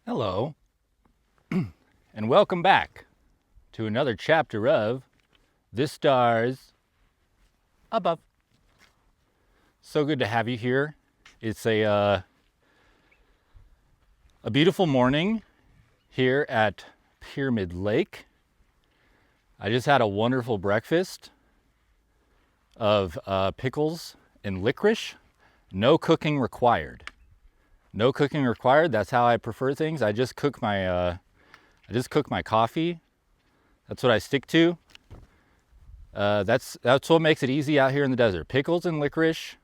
Hello, and welcome back to another chapter of The Stars Above. So good to have you here. It's a beautiful morning here at Pyramid Lake. I just had a wonderful breakfast of pickles and licorice. No cooking required. No cooking required. That's how I prefer things. I just cook my coffee. That's what I stick to. That's what makes it easy out here in the desert. Pickles and licorice.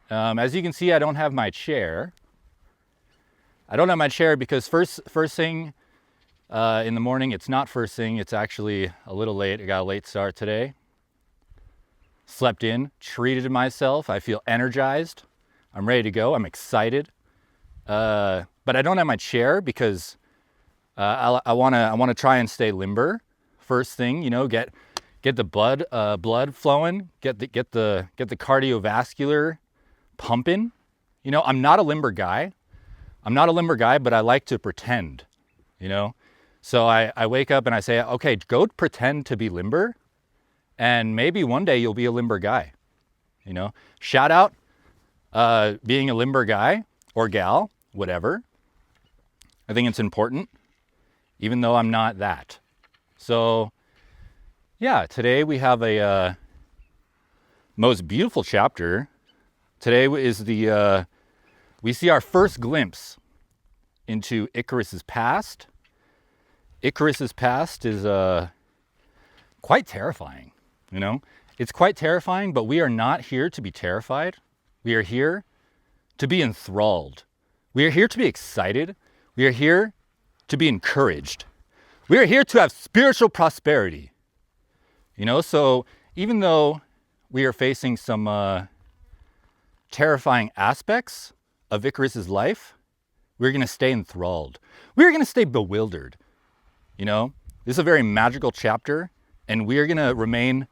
As you can see, I don't have my chair. I don't have my chair because first thing in the morning, it's not first thing. It's actually a little late. I got a late start today. Slept in, treated myself. I feel energized. I'm ready to go. I'm excited. But I don't have my chair because I want to try and stay limber. First thing, get the blood flowing, get the cardiovascular pumping. I'm not a limber guy. But I like to pretend. So I wake up and I say, okay, go pretend to be limber, and maybe one day you'll be a limber guy. Shout out being a limber guy or gal, whatever. I think it's important, even though I'm not that. So, yeah, today we have a most beautiful chapter. Today is we see our first glimpse into Icarus's past. Icarus's past is quite terrifying, It's quite terrifying, but we are not here to be terrified. We are here to be enthralled. We are here to be excited. We are here to be encouraged. We are here to have spiritual prosperity. So even though we are facing some terrifying aspects of Icarus's life, we're going to stay enthralled. We're going to stay bewildered. This is a very magical chapter, and we are going to remain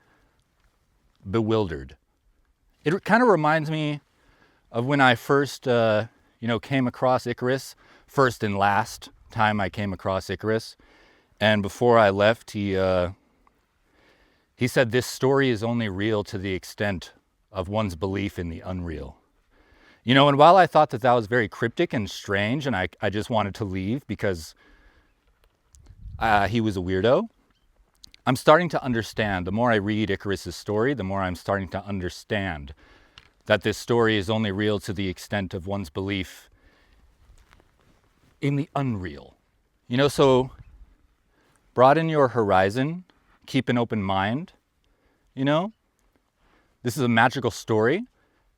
bewildered. It kind of reminds me of when I first, came across Icarus, first and last time I came across Icarus. And before I left, he said this story is only real to the extent of one's belief in the unreal. And while I thought that was very cryptic and strange, and I just wanted to leave because he was a weirdo, I'm starting to understand. The more I read Icarus's story, the more I'm starting to understand that this story is only real to the extent of one's belief in the unreal. So broaden your horizon, keep an open mind. This is a magical story,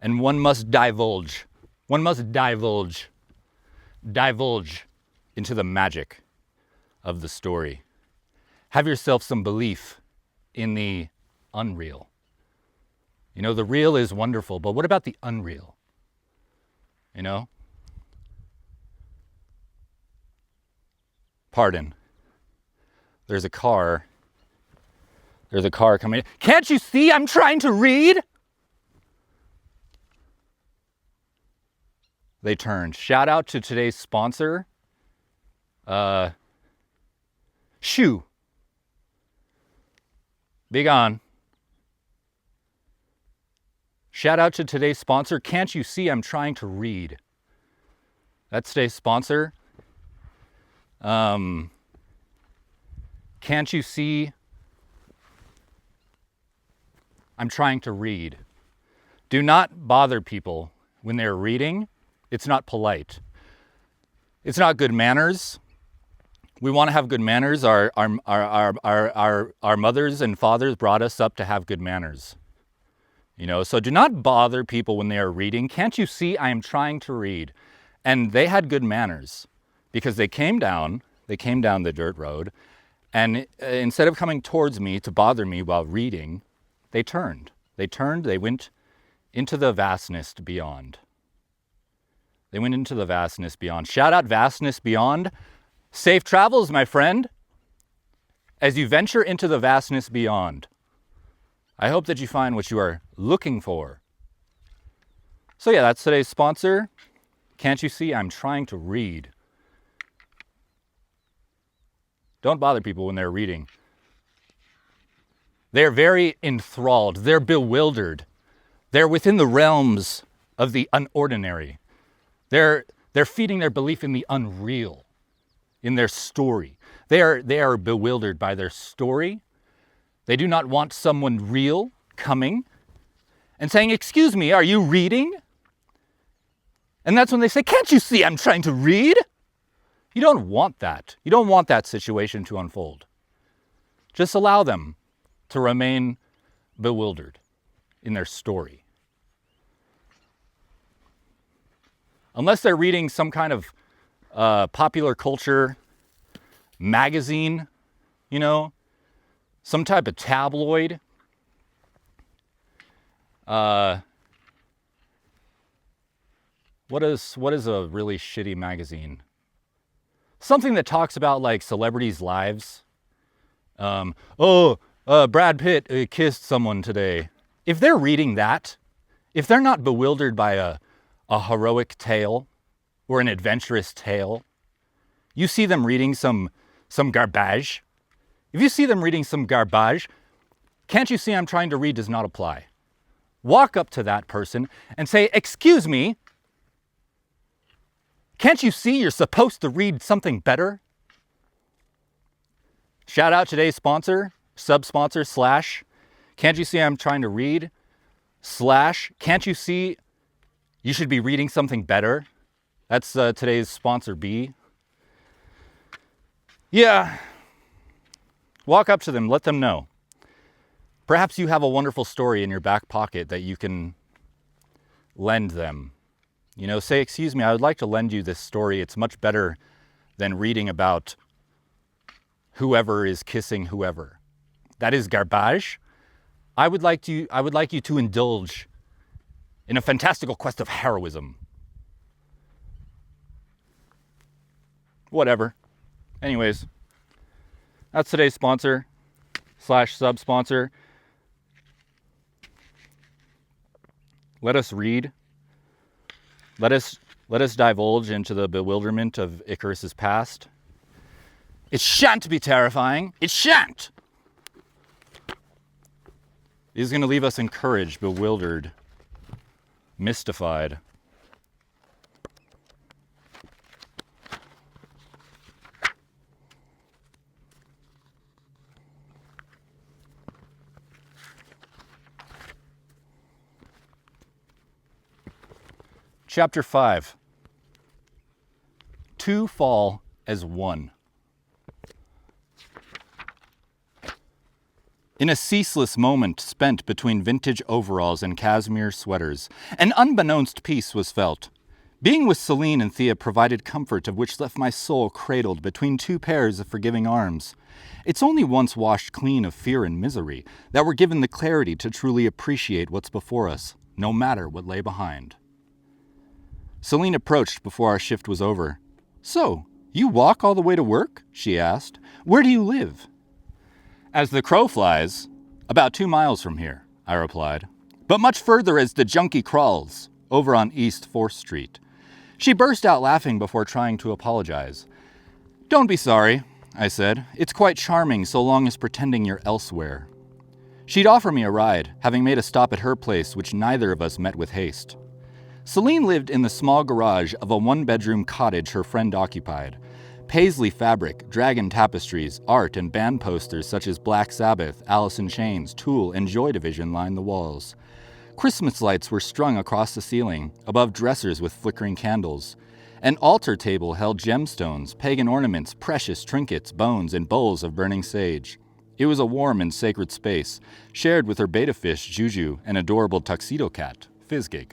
and one must divulge. One must divulge into the magic of the story. Have yourself some belief in the unreal. The real is wonderful, but what about the unreal? Pardon. There's a car coming in. Can't you see I'm trying to read? They turned. Shout out to today's sponsor, Ch.5. Big on. Shout out to today's sponsor. Can't you see I'm trying to read? That's today's sponsor. Can't you see I'm trying to read? Do not bother people when they're reading. It's not polite. It's not good manners. We want to have good manners. Our mothers and fathers brought us up to have good manners. So do not bother people when they are reading. Can't you see I am trying to read? And they had good manners because they came down the dirt road, and instead of coming towards me to bother me while reading, they turned. They went into the vastness beyond. They went into the vastness beyond. Shout out vastness beyond. Safe travels, my friend, as you venture into the vastness beyond. I hope that you find what you are looking for. So yeah, that's today's sponsor. Can't you see I'm trying to read? Don't bother people when they're reading. They're very enthralled. They're bewildered. They're within the realms of the unordinary. They're feeding their belief in the unreal, in their story. They are bewildered by their story. They do not want someone real coming and saying, "Excuse me, are you reading?" And that's when they say, "Can't you see I'm trying to read?" You don't want that. You don't want that situation to unfold. Just allow them to remain bewildered in their story. Unless they're reading some kind of popular culture magazine, some type of tabloid. What is a really shitty magazine? Something that talks about like celebrities' lives. Brad Pitt kissed someone today. If they're reading that, if they're not bewildered by a heroic tale or an adventurous tale, you see them reading some garbage. If you see them reading some garbage, "Can't you see I'm trying to read" does not apply. Walk up to that person and say, "Excuse me, can't you see you're supposed to read something better?" Shout out today's sponsor, sub-sponsor, / "Can't you see I'm trying to read?" / "Can't you see you should be reading something better?" That's today's sponsor B. Yeah. Walk up to them, let them know. Perhaps you have a wonderful story in your back pocket that you can lend them. Say, "Excuse me, I would like to lend you this story. It's much better than reading about whoever is kissing whoever. That is garbage. I would like you to indulge in a fantastical quest of heroism." Whatever. Anyways, that's today's sponsor / sub-sponsor. Let us read. Let us divulge into the bewilderment of Icarus's past. It shan't be terrifying. It shan't. It is going to leave us encouraged, bewildered, mystified. Chapter 5. Two fall as one. In a ceaseless moment spent between vintage overalls and cashmere sweaters, an unbeknownst peace was felt. Being with Celine and Thea provided comfort of which left my soul cradled between two pairs of forgiving arms. It's only once washed clean of fear and misery that we're given the clarity to truly appreciate what's before us, no matter what lay behind. Celine approached before our shift was over. "So, you walk all the way to work?" she asked. "Where do you live?" "As the crow flies, about 2 miles from here," I replied. "But much further as the junkie crawls, over on East 4th Street. She burst out laughing before trying to apologize. "Don't be sorry," I said. "It's quite charming so long as pretending you're elsewhere." She'd offer me a ride, having made a stop at her place which neither of us met with haste. Celine lived in the small garage of a 1-bedroom cottage her friend occupied. Paisley fabric, dragon tapestries, art, and band posters such as Black Sabbath, Alice in Chains, Tool, and Joy Division lined the walls. Christmas lights were strung across the ceiling, above dressers with flickering candles. An altar table held gemstones, pagan ornaments, precious trinkets, bones, and bowls of burning sage. It was a warm and sacred space, shared with her beta fish, Juju, and adorable tuxedo cat, Fizzgig.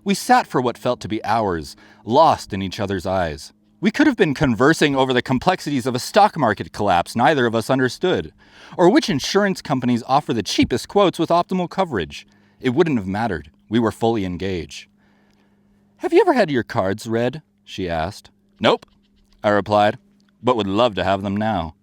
We sat for what felt to be hours, lost in each other's eyes. We could have been conversing over the complexities of a stock market collapse neither of us understood, or which insurance companies offer the cheapest quotes with optimal coverage. It wouldn't have mattered. We were fully engaged. "Have you ever had your cards read?" she asked. "Nope," I replied, "but would love to have them now."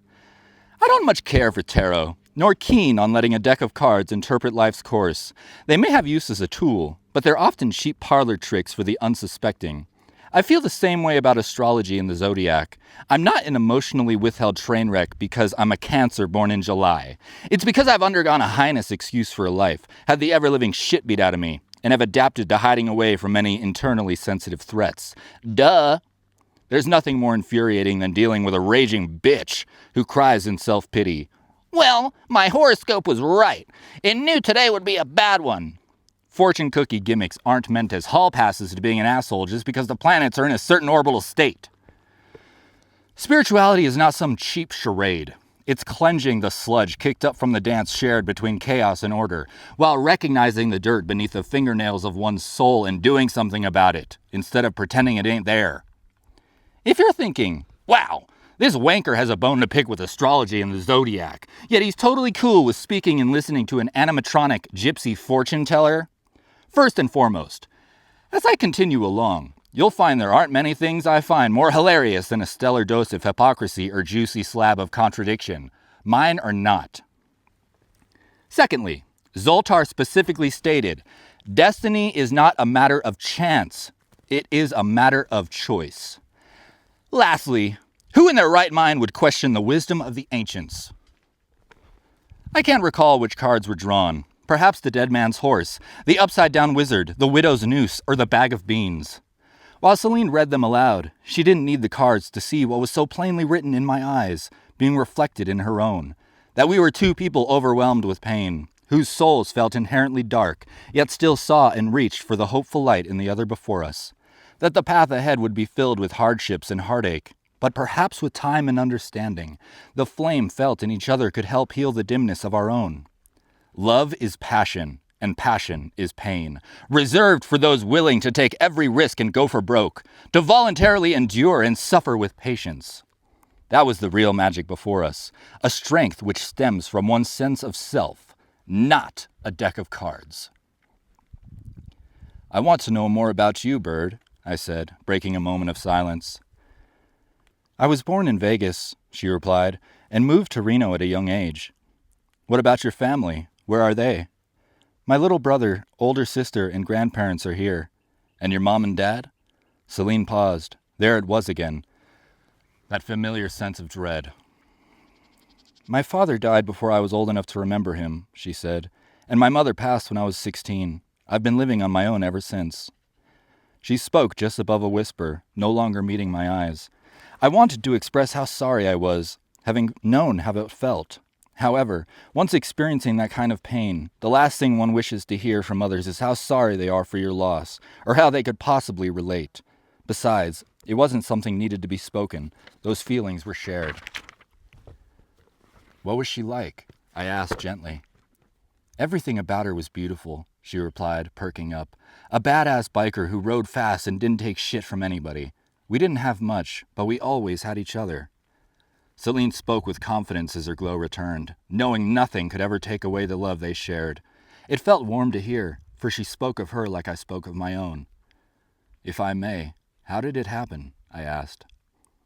I don't much care for tarot, nor keen on letting a deck of cards interpret life's course. They may have use as a tool, but they're often cheap parlor tricks for the unsuspecting. I feel the same way about astrology and the zodiac. I'm not an emotionally withheld train wreck because I'm a Cancer born in July. It's because I've undergone a heinous excuse for a life, had the ever-living shit beat out of me, and have adapted to hiding away from many internally sensitive threats. Duh! There's nothing more infuriating than dealing with a raging bitch who cries in self-pity. Well, my horoscope was right. It knew today would be a bad one. Fortune cookie gimmicks aren't meant as hall passes to being an asshole just because the planets are in a certain orbital state. Spirituality is not some cheap charade. It's cleansing the sludge kicked up from the dance shared between chaos and order, while recognizing the dirt beneath the fingernails of one's soul and doing something about it, instead of pretending it ain't there. If you're thinking, wow, this wanker has a bone to pick with astrology and the zodiac, yet he's totally cool with speaking and listening to an animatronic gypsy fortune teller, first and foremost, as I continue along, you'll find there aren't many things I find more hilarious than a stellar dose of hypocrisy or juicy slab of contradiction. Mine are not. Secondly, Zoltar specifically stated, destiny is not a matter of chance. It is a matter of choice. Lastly, who in their right mind would question the wisdom of the ancients? I can't recall which cards were drawn. Perhaps the dead man's horse, the upside-down wizard, the widow's noose, or the bag of beans. While Celine read them aloud, she didn't need the cards to see what was so plainly written in my eyes, being reflected in her own. That we were two people overwhelmed with pain, whose souls felt inherently dark, yet still saw and reached for the hopeful light in the other before us. That the path ahead would be filled with hardships and heartache, but perhaps with time and understanding, the flame felt in each other could help heal the dimness of our own. Love is passion, and passion is pain, reserved for those willing to take every risk and go for broke, to voluntarily endure and suffer with patience. That was the real magic before us, a strength which stems from one's sense of self, not a deck of cards. I want to know more about you, Bird, I said, breaking a moment of silence. I was born in Vegas, she replied, and moved to Reno at a young age. What about your family? Where are they? My little brother, older sister, and grandparents are here. And your mom and dad? Celine paused. There it was again. That familiar sense of dread. My father died before I was old enough to remember him, she said, and my mother passed when I was 16. I've been living on my own ever since. She spoke just above a whisper, no longer meeting my eyes. I wanted to express how sorry I was, having known how it felt. However, once experiencing that kind of pain, the last thing one wishes to hear from others is how sorry they are for your loss, or how they could possibly relate. Besides, it wasn't something needed to be spoken. Those feelings were shared. What was she like? I asked gently. Everything about her was beautiful, she replied, perking up. A badass biker who rode fast and didn't take shit from anybody. We didn't have much, but we always had each other. Celine spoke with confidence as her glow returned, knowing nothing could ever take away the love they shared. It felt warm to hear, for she spoke of her like I spoke of my own. If I may, how did it happen? I asked.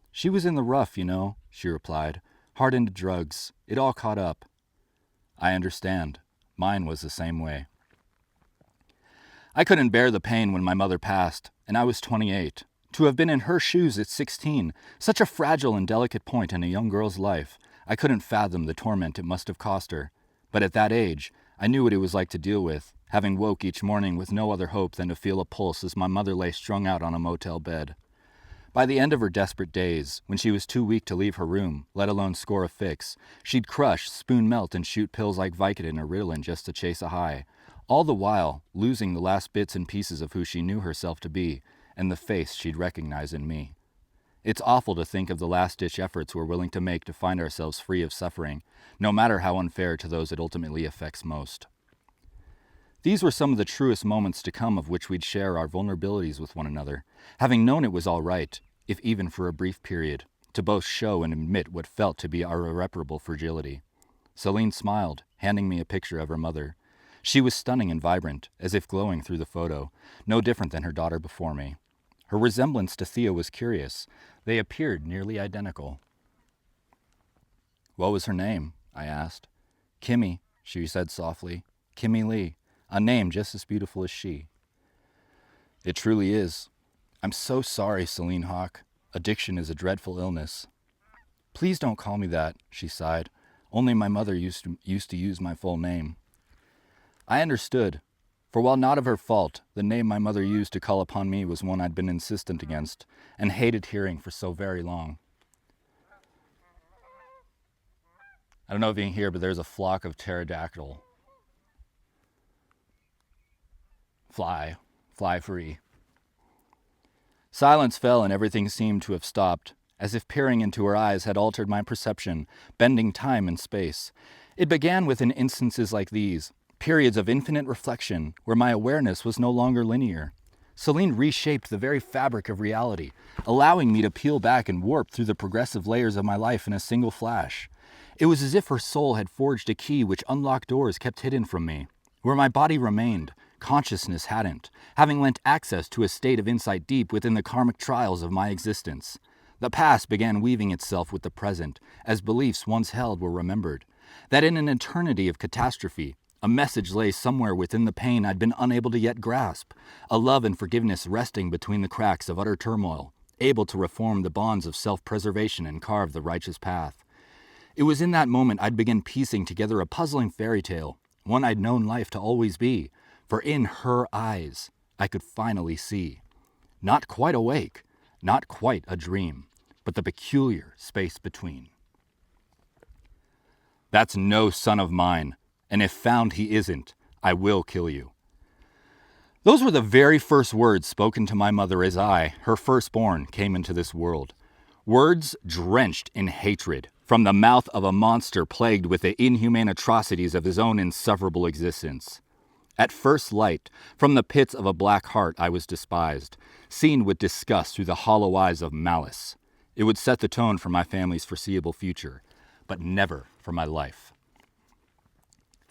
She was in the rough, you know, she replied, hard into drugs. It all caught up. I understand. Mine was the same way. I couldn't bear the pain when my mother passed, and I was 28. To have been in her shoes at 16, such a fragile and delicate point in a young girl's life, I couldn't fathom the torment it must have cost her. But at that age, I knew what it was like to deal with, having woke each morning with no other hope than to feel a pulse as my mother lay strung out on a motel bed. By the end of her desperate days, when she was too weak to leave her room, let alone score a fix, she'd crush, spoon melt, and shoot pills like Vicodin or Ritalin just to chase a high, all the while losing the last bits and pieces of who she knew herself to be, and the face she'd recognize in me. It's awful to think of the last-ditch efforts we're willing to make to find ourselves free of suffering, no matter how unfair to those it ultimately affects most. These were some of the truest moments to come of which we'd share our vulnerabilities with one another, having known it was all right, if even for a brief period, to both show and admit what felt to be our irreparable fragility. Celine smiled, handing me a picture of her mother. She was stunning and vibrant, as if glowing through the photo, no different than her daughter before me. Her resemblance to Thea was curious. They appeared nearly identical. What was her name? I asked. Kimmy, she said softly. Kimmy Lee, a name just as beautiful as she. It truly is. I'm so sorry, Celine Hawk. Addiction is a dreadful illness. Please don't call me that, she sighed. Only my mother used to use my full name. I understood, for while not of her fault, the name my mother used to call upon me was one I'd been insistent against and hated hearing for so very long. I don't know if you can hear, but there's a flock of pterodactyl. Fly free. Silence fell and everything seemed to have stopped, as if peering into her eyes had altered my perception, bending time and space. It began within instances like these, periods of infinite reflection where my awareness was no longer linear. Celine reshaped the very fabric of reality, allowing me to peel back and warp through the progressive layers of my life in a single flash. It was as if her soul had forged a key which unlocked doors kept hidden from me. Where my body remained, consciousness hadn't, having lent access to a state of insight deep within the karmic trials of my existence. The past began weaving itself with the present, as beliefs once held were remembered. That in an eternity of catastrophe, a message lay somewhere within the pain I'd been unable to yet grasp, a love and forgiveness resting between the cracks of utter turmoil, able to reform the bonds of self-preservation and carve the righteous path. It was in that moment I'd begin piecing together a puzzling fairy tale, one I'd known life to always be, for in her eyes I could finally see. Not quite awake, not quite a dream, but the peculiar space between. That's no son of mine, and if found he isn't, I will kill you. Those were the very first words spoken to my mother as I, her firstborn, came into this world. Words drenched in hatred, from the mouth of a monster plagued with the inhumane atrocities of his own insufferable existence. At first light, from the pits of a black heart I was despised, seen with disgust through the hollow eyes of malice. It would set the tone for my family's foreseeable future, but never for my life.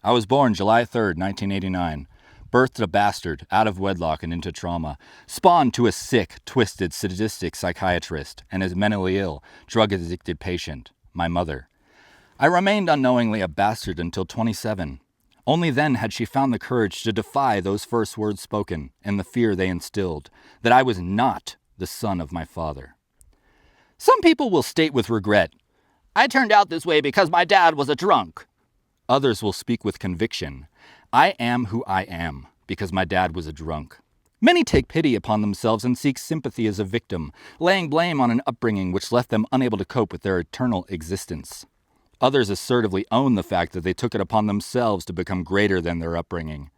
I was born July 3rd, 1989, birthed a bastard out of wedlock and into trauma, spawned to a sick, twisted, sadistic psychiatrist and his mentally ill, drug-addicted patient, my mother. I remained unknowingly a bastard until 27. Only then had she found the courage to defy those first words spoken and the fear they instilled, that I was not the son of my father. Some people will state with regret, I turned out this way because my dad was a drunk. Others will speak with conviction, I am who I am because my dad was a drunk. Many take pity upon themselves and seek sympathy as a victim, laying blame on an upbringing which left them unable to cope with their eternal existence. Others assertively own the fact that they took it upon themselves to become greater than their upbringing.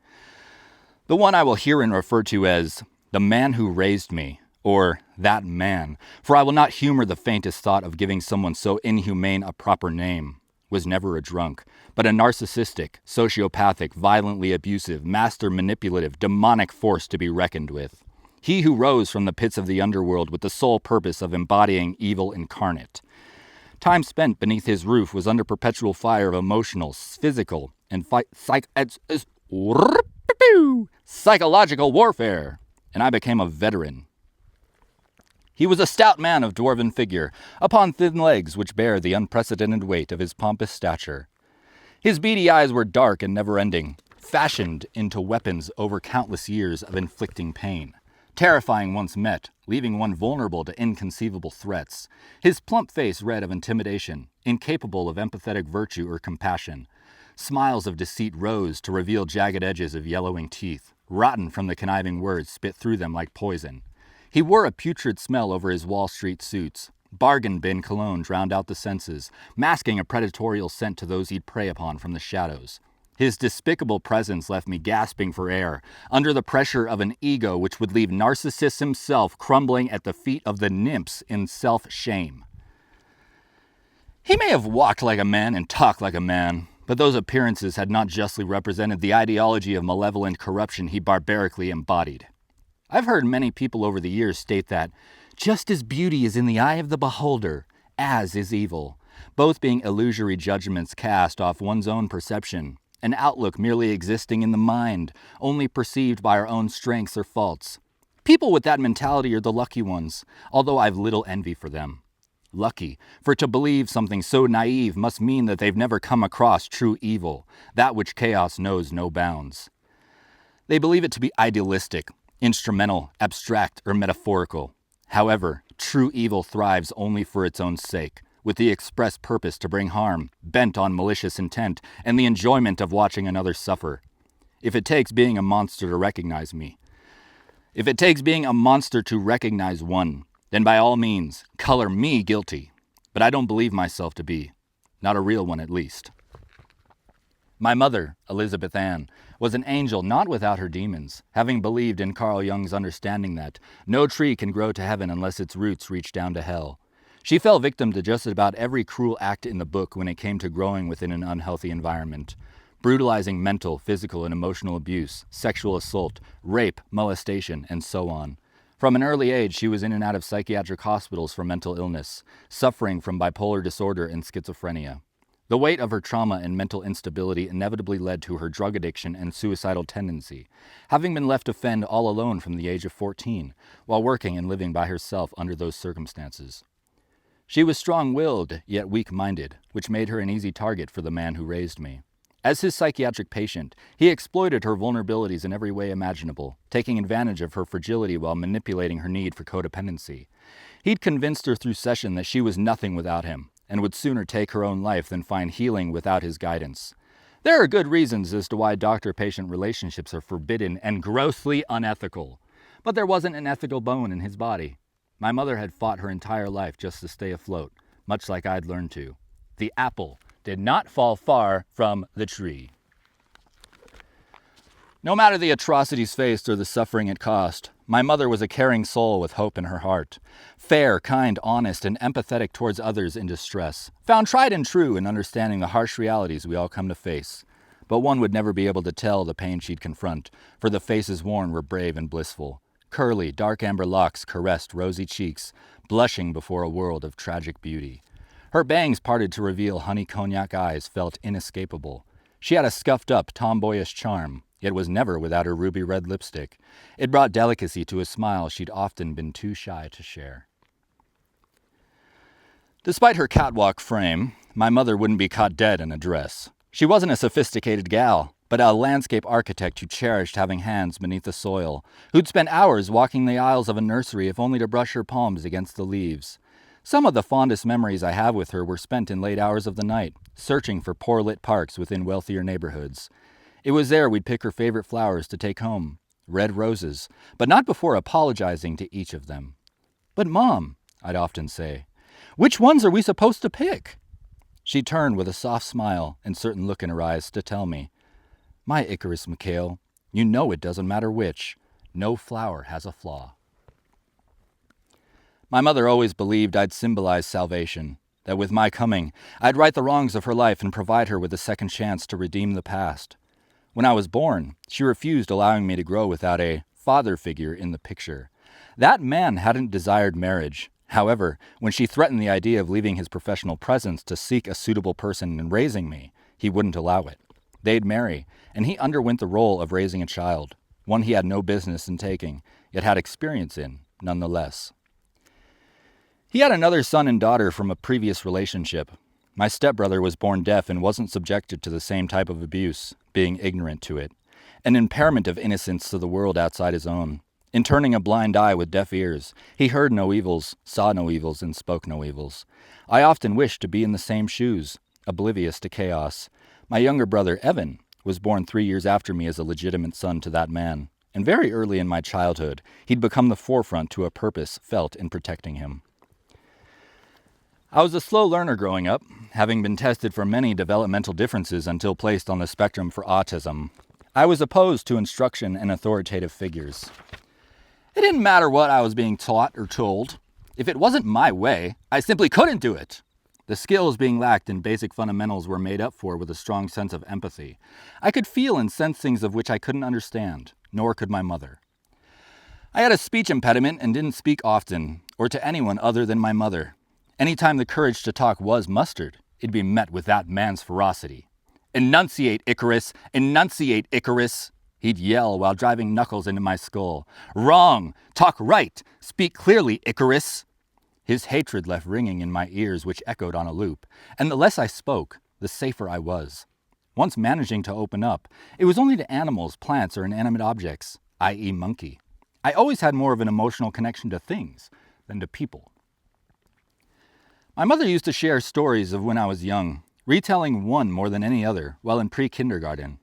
The one I will herein refer to as the man who raised me, or that man, for I will not humor the faintest thought of giving someone so inhumane a proper name, was never a drunk, but a narcissistic, sociopathic, violently abusive, master manipulative, demonic force to be reckoned with. He who rose from the pits of the underworld with the sole purpose of embodying evil incarnate. Time spent beneath his roof was under perpetual fire of emotional, physical, and psychological warfare, and I became a veteran. He was a stout man of dwarven figure, upon thin legs which bare the unprecedented weight of his pompous stature. His beady eyes were dark and never-ending, fashioned into weapons over countless years of inflicting pain. Terrifying once met, leaving one vulnerable to inconceivable threats. His plump face red of intimidation, incapable of empathetic virtue or compassion. Smiles of deceit rose to reveal jagged edges of yellowing teeth, rotten from the conniving words spit through them like poison. He wore a putrid smell over his Wall Street suits. Bargain bin cologne drowned out the senses, masking a predatorial scent to those he'd prey upon from the shadows. His despicable presence left me gasping for air, under the pressure of an ego which would leave Narcissus himself crumbling at the feet of the nymphs in self-shame. He may have walked like a man and talked like a man, but those appearances had not justly represented the ideology of malevolent corruption he barbarically embodied. I've heard many people over the years state that just as beauty is in the eye of the beholder, as is evil, both being illusory judgments cast off one's own perception, an outlook merely existing in the mind, only perceived by our own strengths or faults. People with that mentality are the lucky ones, although I've little envy for them. Lucky, for to believe something so naive must mean that they've never come across true evil, that which chaos knows no bounds. They believe it to be idealistic, instrumental, abstract, or metaphorical. However, true evil thrives only for its own sake, with the express purpose to bring harm, bent on malicious intent, and the enjoyment of watching another suffer. If it takes being a monster to recognize me, if it takes being a monster to recognize one, then by all means, color me guilty. But I don't believe myself to be. Not a real one, at least. My mother, Elizabeth Ann, was an angel not without her demons, having believed in Carl Jung's understanding that no tree can grow to heaven unless its roots reach down to hell. She fell victim to just about every cruel act in the book when it came to growing within an unhealthy environment. Brutalizing mental, physical, and emotional abuse, sexual assault, rape, molestation, and so on. From an early age, she was in and out of psychiatric hospitals for mental illness, suffering from bipolar disorder and schizophrenia. The weight of her trauma and mental instability inevitably led to her drug addiction and suicidal tendency, having been left to fend all alone from the age of 14, while working and living by herself under those circumstances. She was strong-willed, yet weak-minded, which made her an easy target for the man who raised me. As his psychiatric patient, he exploited her vulnerabilities in every way imaginable, taking advantage of her fragility while manipulating her need for codependency. He'd convinced her through session that she was nothing without him, and would sooner take her own life than find healing without his guidance. There are good reasons as to why doctor-patient relationships are forbidden and grossly unethical. But there wasn't an ethical bone in his body. My mother had fought her entire life just to stay afloat, much like I'd learned to. The apple did not fall far from the tree. No matter the atrocities faced or the suffering it cost, my mother was a caring soul with hope in her heart. Fair, kind, honest, and empathetic towards others in distress. Found tried and true in understanding the harsh realities we all come to face. But one would never be able to tell the pain she'd confront, for the faces worn were brave and blissful. Curly, dark amber locks caressed rosy cheeks, blushing before a world of tragic beauty. Her bangs parted to reveal honey cognac eyes felt inescapable. She had a scuffed-up, tomboyish charm, yet was never without her ruby red lipstick. It brought delicacy to a smile she'd often been too shy to share. Despite her catwalk frame, my mother wouldn't be caught dead in a dress. She wasn't a sophisticated gal, but a landscape architect who cherished having hands beneath the soil, who'd spend hours walking the aisles of a nursery if only to brush her palms against the leaves. Some of the fondest memories I have with her were spent in late hours of the night, searching for poor-lit parks within wealthier neighborhoods. It was there we'd pick her favorite flowers to take home, red roses, but not before apologizing to each of them. "But Mom," I'd often say, "which ones are we supposed to pick?" She'd turn with a soft smile and certain look in her eyes to tell me, "My Icarus Mikhail, you know it doesn't matter which. No flower has a flaw." My mother always believed I'd symbolize salvation, that with my coming, I'd right the wrongs of her life and provide her with a second chance to redeem the past. When I was born, she refused allowing me to grow without a father figure in the picture. That man hadn't desired marriage. However, when she threatened the idea of leaving his professional presence to seek a suitable person in raising me, he wouldn't allow it. They'd marry, and he underwent the role of raising a child, one he had no business in taking, yet had experience in, nonetheless. He had another son and daughter from a previous relationship. My stepbrother was born deaf and wasn't subjected to the same type of abuse, being ignorant to it. An impairment of innocence to the world outside his own. In turning a blind eye with deaf ears, he heard no evils, saw no evils, and spoke no evils. I often wished to be in the same shoes, oblivious to chaos. My younger brother, Evan, was born 3 years after me as a legitimate son to that man, and very early in my childhood, he'd become the forefront to a purpose felt in protecting him. I was a slow learner growing up, having been tested for many developmental differences until placed on the spectrum for autism. I was opposed to instruction and authoritative figures. It didn't matter what I was being taught or told. If it wasn't my way, I simply couldn't do it. The skills being lacked in basic fundamentals were made up for with a strong sense of empathy. I could feel and sense things of which I couldn't understand, nor could my mother. I had a speech impediment and didn't speak often, or to anyone other than my mother. Anytime the courage to talk was mustered, it'd be met with that man's ferocity. "Enunciate, Icarus! Enunciate, Icarus!" He'd yell while driving knuckles into my skull. "Wrong! Talk right! Speak clearly, Icarus!" His hatred left ringing in my ears, which echoed on a loop, and the less I spoke, the safer I was. Once managing to open up, it was only to animals, plants, or inanimate objects, i.e. monkey. I always had more of an emotional connection to things than to people. My mother used to share stories of when I was young, retelling one more than any other while in pre-kindergarten.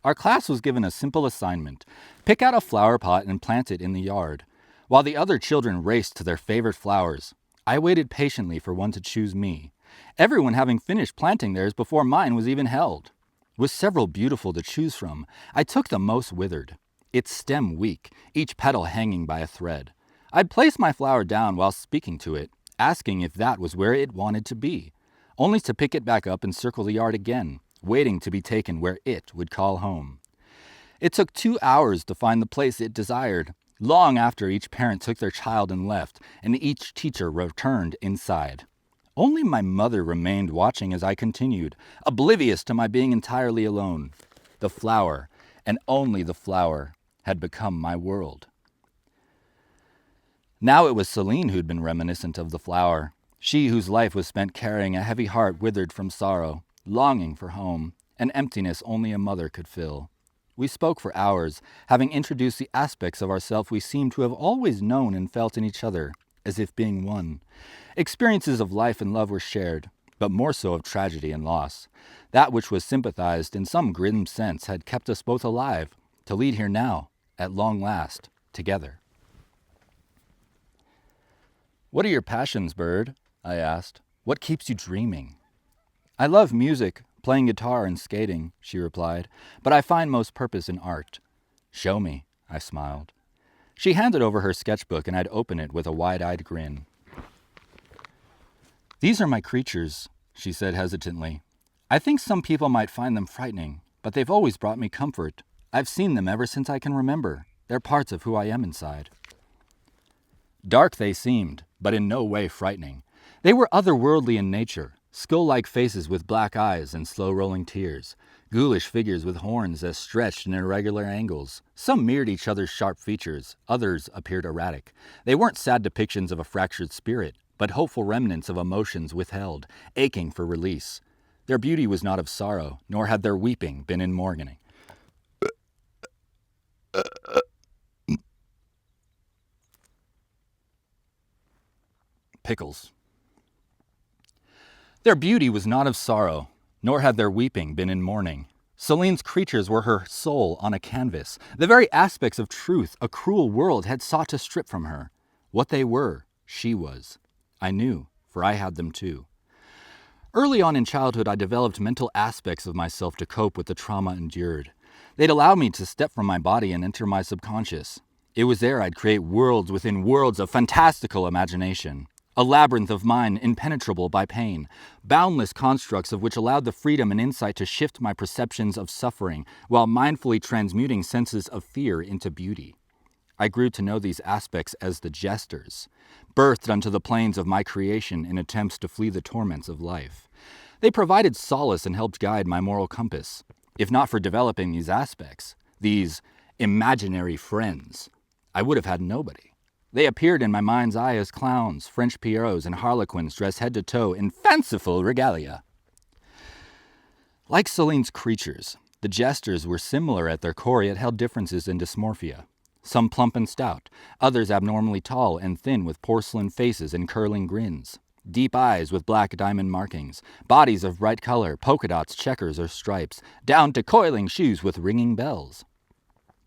Our class was given a simple assignment: pick out a flower pot and plant it in the yard. While the other children raced to their favorite flowers, I waited patiently for one to choose me, everyone having finished planting theirs before mine was even held. With several beautiful to choose from, I took the most withered, its stem weak, each petal hanging by a thread. I'd place my flower down while speaking to it, asking if that was where it wanted to be, only to pick it back up and circle the yard again, waiting to be taken where it would call home. It took 2 hours to find the place it desired, long after each parent took their child and left, and each teacher returned inside. Only my mother remained watching as I continued, oblivious to my being entirely alone. The flower, and only the flower, had become my world. Now it was Celine who'd been reminiscent of the flower, she whose life was spent carrying a heavy heart withered from sorrow, longing for home, an emptiness only a mother could fill. We spoke for hours, having introduced the aspects of ourself we seemed to have always known and felt in each other, as if being one. Experiences of life and love were shared, but more so of tragedy and loss. That which was sympathized in some grim sense had kept us both alive, to lead here now, at long last, together. "What are your passions, Bird?" I asked. "What keeps you dreaming?" "I love music, playing guitar and skating," she replied, "but I find most purpose in art." "Show me," I smiled. She handed over her sketchbook and I'd open it with a wide-eyed grin. "These are my creatures," she said hesitantly. "I think some people might find them frightening, but they've always brought me comfort. I've seen them ever since I can remember. They're parts of who I am inside." Dark they seemed, but in no way frightening. They were otherworldly in nature, skull-like faces with black eyes and slow-rolling tears, ghoulish figures with horns that stretched in irregular angles. Some mirrored each other's sharp features, others appeared erratic. They weren't sad depictions of a fractured spirit, but hopeful remnants of emotions withheld, aching for release. Their beauty was not of sorrow, nor had their weeping been in mourning. Pickles. Their beauty was not of sorrow, nor had their weeping been in mourning. Celine's creatures were her soul on a canvas, the very aspects of truth a cruel world had sought to strip from her. What they were, she was. I knew, for I had them too. Early on in childhood, I developed mental aspects of myself to cope with the trauma endured. They'd allow me to step from my body and enter my subconscious. It was there I'd create worlds within worlds of fantastical imagination. A labyrinth of mind impenetrable by pain, boundless constructs of which allowed the freedom and insight to shift my perceptions of suffering, while mindfully transmuting senses of fear into beauty. I grew to know these aspects as the jesters, birthed unto the plains of my creation in attempts to flee the torments of life. They provided solace and helped guide my moral compass. If not for developing these aspects, these imaginary friends, I would have had nobody. They appeared in my mind's eye as clowns, French pierrots, and harlequins dressed head to toe in fanciful regalia. Like Celine's creatures, the jesters were similar at their core yet held differences in dysmorphia. Some plump and stout, others abnormally tall and thin with porcelain faces and curling grins. Deep eyes with black diamond markings, bodies of bright color, polka dots, checkers, or stripes, down to coiling shoes with ringing bells.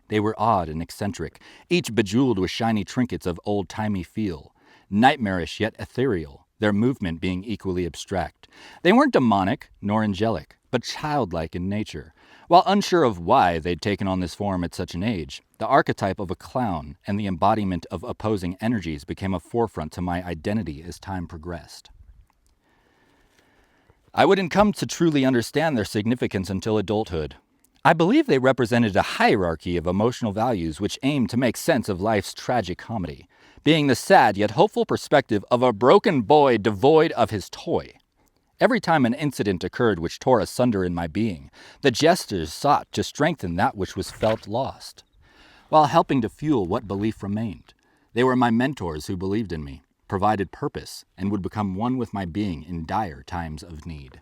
They were odd and eccentric, each bejeweled with shiny trinkets of old-timey feel, nightmarish yet ethereal, their movement being equally abstract. They weren't demonic nor angelic, but childlike in nature. While unsure of why they'd taken on this form at such an age, the archetype of a clown and the embodiment of opposing energies became a forefront to my identity as time progressed. I wouldn't come to truly understand their significance until adulthood. I believe they represented a hierarchy of emotional values which aimed to make sense of life's tragic comedy, being the sad yet hopeful perspective of a broken boy devoid of his toy. Every time an incident occurred which tore asunder in my being, the jesters sought to strengthen that which was felt lost, while helping to fuel what belief remained. They were my mentors who believed in me, provided purpose, and would become one with my being in dire times of need.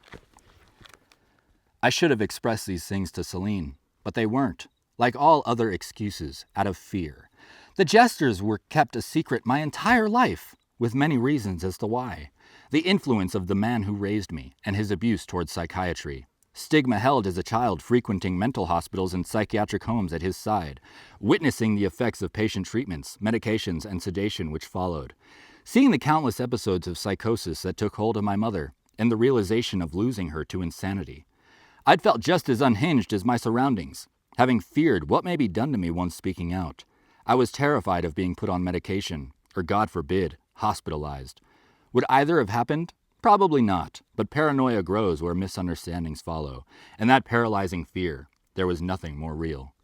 I should have expressed these things to Celine, but they weren't, like all other excuses, out of fear. The gestures were kept a secret my entire life, with many reasons as to why. The influence of the man who raised me and his abuse towards psychiatry. Stigma held as a child frequenting mental hospitals and psychiatric homes at his side, witnessing the effects of patient treatments, medications, and sedation which followed. Seeing the countless episodes of psychosis that took hold of my mother, and the realization of losing her to insanity. I'd felt just as unhinged as my surroundings, having feared what may be done to me once speaking out. I was terrified of being put on medication, or God forbid, hospitalized. Would either have happened? Probably not, but paranoia grows where misunderstandings follow, and that paralyzing fear, there was nothing more real.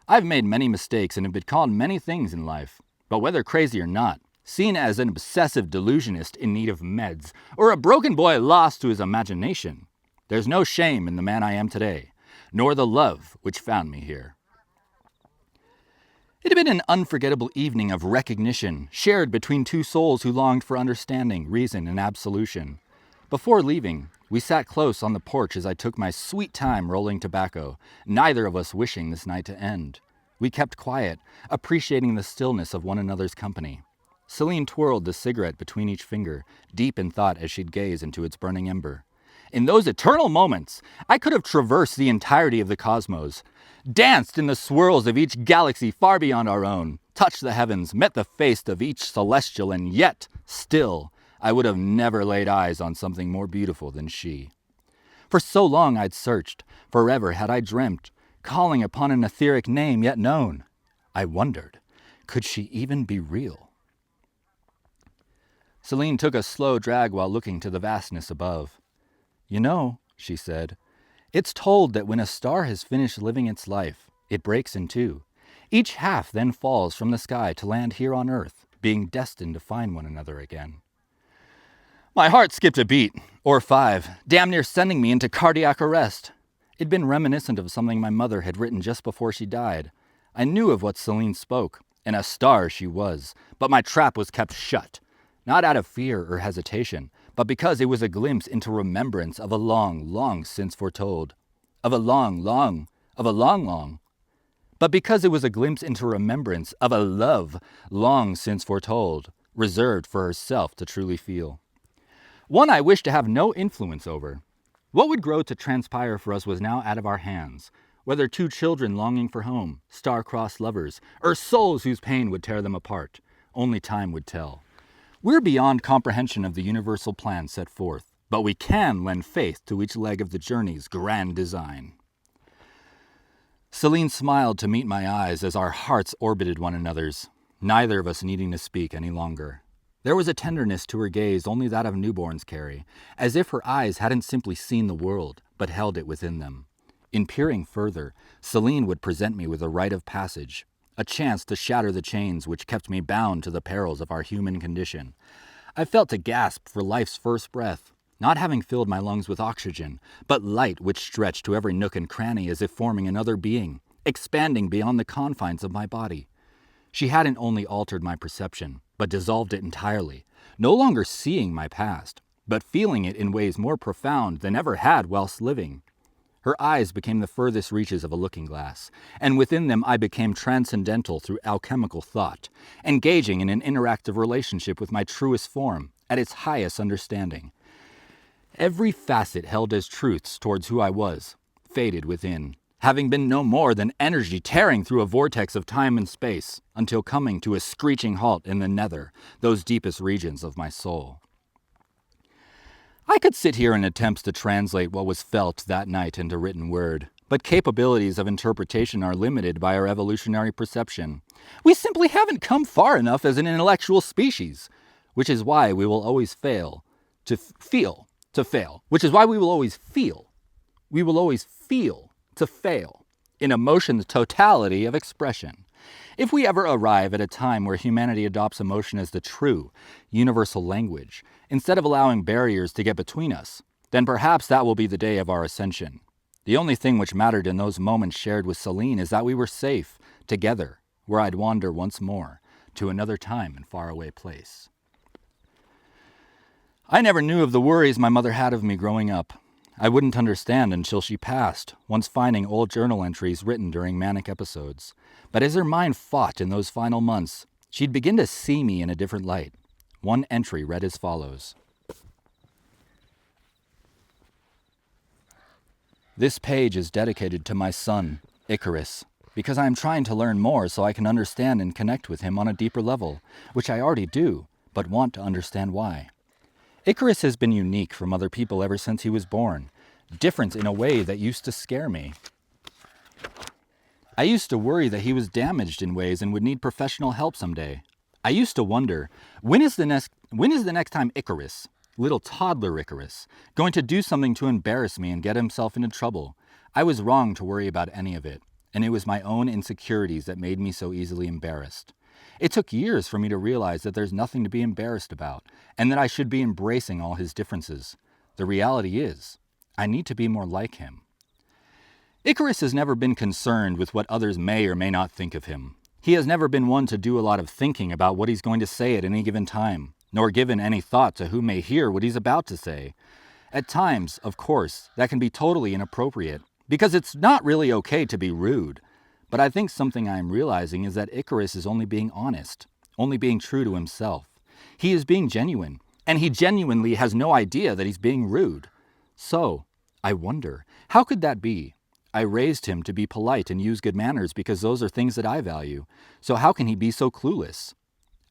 I've made many mistakes and have been called many things in life, but whether crazy or not, seen as an obsessive delusionist in need of meds, or a broken boy lost to his imagination, there's no shame in the man I am today, nor the love which found me here. It had been an unforgettable evening of recognition, shared between two souls who longed for understanding, reason, and absolution. Before leaving, we sat close on the porch as I took my sweet time rolling tobacco, neither of us wishing this night to end. We kept quiet, appreciating the stillness of one another's company. Celine twirled the cigarette between each finger, deep in thought as she'd gaze into its burning ember. In those eternal moments, I could have traversed the entirety of the cosmos, danced in the swirls of each galaxy far beyond our own, touched the heavens, met the face of each celestial, and yet, still, I would have never laid eyes on something more beautiful than she. For so long I'd searched, forever had I dreamt, calling upon an etheric name yet known. I wondered, could she even be real? Celine took a slow drag while looking to the vastness above. You know, she said, it's told that when a star has finished living its life, it breaks in two. Each half then falls from the sky to land here on Earth, being destined to find one another again. My heart skipped a beat, or 5, damn near sending me into cardiac arrest. It'd been reminiscent of something my mother had written just before she died. I knew of what Celine spoke, and a star she was, but my trap was kept shut. Not out of fear or hesitation, but because it was a glimpse into remembrance of a long, long since foretold. But because it was a glimpse into remembrance of a love long since foretold, reserved for herself to truly feel. One I wished to have no influence over. What would grow to transpire for us was now out of our hands, whether two children longing for home, star-crossed lovers, or souls whose pain would tear them apart. Only time would tell. We're beyond comprehension of the universal plan set forth, but we can lend faith to each leg of the journey's grand design. Celine smiled to meet my eyes as our hearts orbited one another's, neither of us needing to speak any longer. There was a tenderness to her gaze only that of newborns carry, as if her eyes hadn't simply seen the world, but held it within them. In peering further, Celine would present me with a rite of passage, a chance to shatter the chains which kept me bound to the perils of our human condition. I felt to gasp for life's first breath, not having filled my lungs with oxygen, but light which stretched to every nook and cranny as if forming another being, expanding beyond the confines of my body. She hadn't only altered my perception, but dissolved it entirely, no longer seeing my past, but feeling it in ways more profound than ever had whilst living. Her eyes became the furthest reaches of a looking glass, and within them I became transcendental through alchemical thought, engaging in an interactive relationship with my truest form, at its highest understanding. Every facet held as truths towards who I was, faded within, having been no more than energy tearing through a vortex of time and space, until coming to a screeching halt in the nether, those deepest regions of my soul. I could sit here in attempts to translate what was felt that night into written word, but capabilities of interpretation are limited by our evolutionary perception. We simply haven't come far enough as an intellectual species, which is why we will always fail to feel to fail, which is why we will always feel. We will always feel to fail in emotion's totality of expression. If we ever arrive at a time where humanity adopts emotion as the true, universal language, instead of allowing barriers to get between us, then perhaps that will be the day of our ascension. The only thing which mattered in those moments shared with Celine is that we were safe, together, where I'd wander once more, to another time and faraway place. I never knew of the worries my mother had of me growing up. I wouldn't understand until she passed, once finding old journal entries written during manic episodes. But as her mind fought in those final months, she'd begin to see me in a different light. One entry read as follows. This page is dedicated to my son, Icarus, because I am trying to learn more so I can understand and connect with him on a deeper level, which I already do, but want to understand why. Icarus has been unique from other people ever since he was born, different in a way that used to scare me. I used to worry that he was damaged in ways and would need professional help someday. I used to wonder, when is the next time Icarus, little toddler Icarus, going to do something to embarrass me and get himself into trouble? I was wrong to worry about any of it, and it was my own insecurities that made me so easily embarrassed. It took years for me to realize that there's nothing to be embarrassed about, and that I should be embracing all his differences. The reality is, I need to be more like him. Icarus has never been concerned with what others may or may not think of him. He has never been one to do a lot of thinking about what he's going to say at any given time, nor given any thought to who may hear what he's about to say. At times, of course, that can be totally inappropriate, because it's not really okay to be rude. But I think something I am realizing is that Icarus is only being honest, only being true to himself. He is being genuine, and he genuinely has no idea that he's being rude. So, I wonder, how could that be? I raised him to be polite and use good manners because those are things that I value. So how can he be so clueless?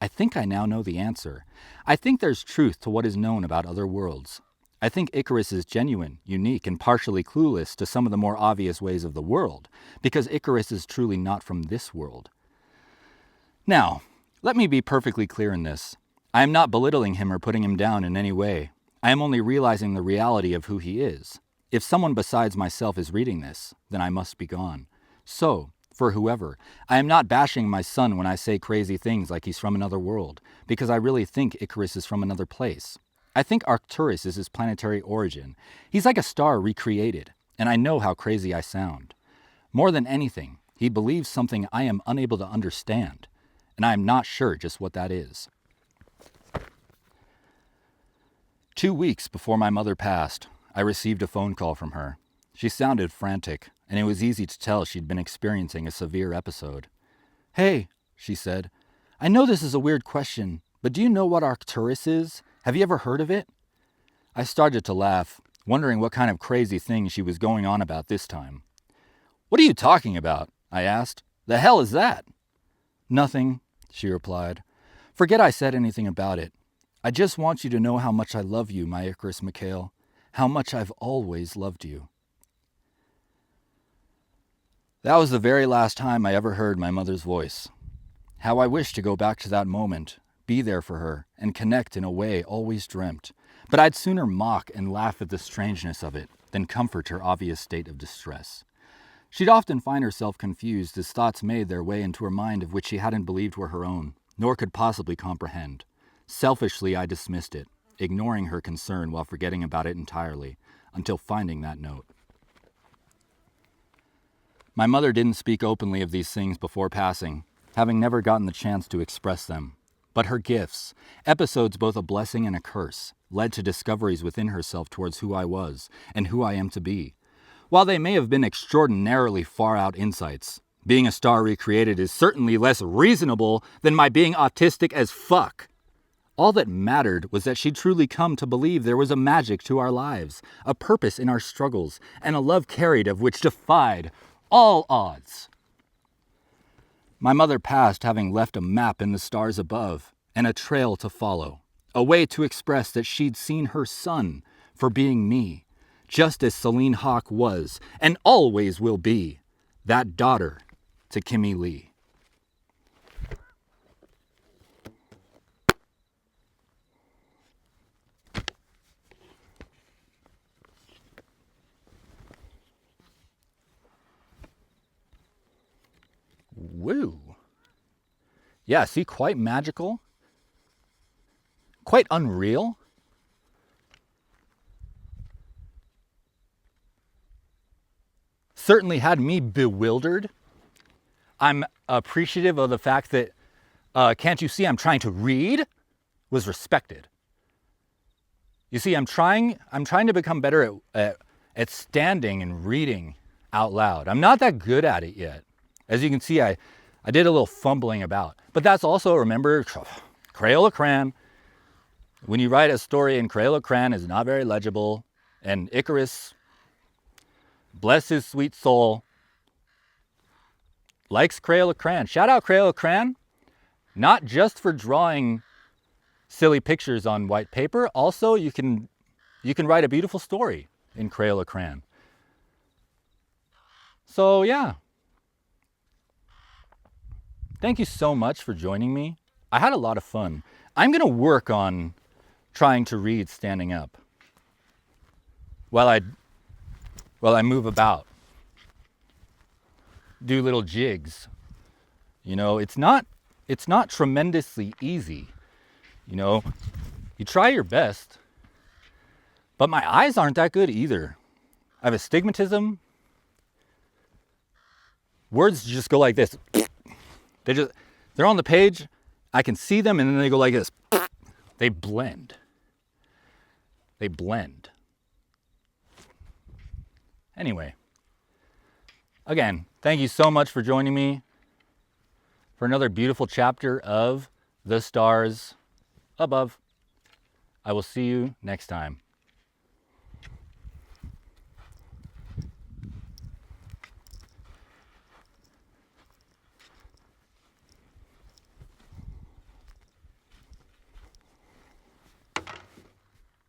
I think I now know the answer. I think there's truth to what is known about other worlds. I think Icarus is genuine, unique, and partially clueless to some of the more obvious ways of the world, because Icarus is truly not from this world. Now, let me be perfectly clear in this. I am not belittling him or putting him down in any way. I am only realizing the reality of who he is. If someone besides myself is reading this, then I must be gone. So, for whoever, I am not bashing my son when I say crazy things like he's from another world, because I really think Icarus is from another place. I think Arcturus is his planetary origin. He's like a star recreated, and I know how crazy I sound. More than anything, he believes something I am unable to understand, and I am not sure just what that is. 2 weeks before my mother passed, I received a phone call from her. She sounded frantic, and it was easy to tell she'd been experiencing a severe episode. "Hey," she said, "I know this is a weird question, but do you know what Arcturus is? Have you ever heard of it?" I started to laugh, wondering what kind of crazy thing she was going on about this time. "What are you talking about?" I asked. "The hell is that?" "Nothing," she replied. "Forget I said anything about it. I just want you to know how much I love you, my Icarus Mikhail. How much I've always loved you." That was the very last time I ever heard my mother's voice. How I wished to go back to that moment, be there for her, and connect in a way always dreamt. But I'd sooner mock and laugh at the strangeness of it than comfort her obvious state of distress. She'd often find herself confused as thoughts made their way into her mind of which she hadn't believed were her own, nor could possibly comprehend. Selfishly, I dismissed it, ignoring her concern while forgetting about it entirely, until finding that note. My mother didn't speak openly of these things before passing, having never gotten the chance to express them. But her gifts, episodes both a blessing and a curse, led to discoveries within herself towards who I was and who I am to be. While they may have been extraordinarily far-out insights, being a star recreated is certainly less reasonable than my being autistic as fuck. All that mattered was that she'd truly come to believe there was a magic to our lives, a purpose in our struggles, and a love carried of which defied all odds. My mother passed having left a map in the stars above and a trail to follow, a way to express that she'd seen her son for being me, just as Celine Hawk was and always will be, that daughter to Kimmy Lee. Woo. Yeah, see, quite magical. Quite unreal. Certainly had me bewildered. I'm appreciative of the fact that, can't you see I'm trying to read, was respected. You see, I'm trying to become better at at standing and reading out loud. I'm not that good at it yet. As you can see, I did a little fumbling about. But that's also, remember, Crayola crayon. When you write a story in Crayola crayon, it's not very legible. And Icarus, bless his sweet soul, likes Crayola crayon. Shout out Crayola crayon, not just for drawing silly pictures on white paper. Also, you can write a beautiful story in Crayola crayon. So yeah, thank you so much for joining me. I had a lot of fun. I'm gonna work on trying to read standing up while I move about, do little jigs. You know, it's not tremendously easy. You know, you try your best, but my eyes aren't that good either. I have astigmatism. Words just go like this. They're on the page, I can see them, and then they go like this. They blend. They blend. Anyway, again, thank you so much for joining me for another beautiful chapter of The Stars Above. I will see you next time.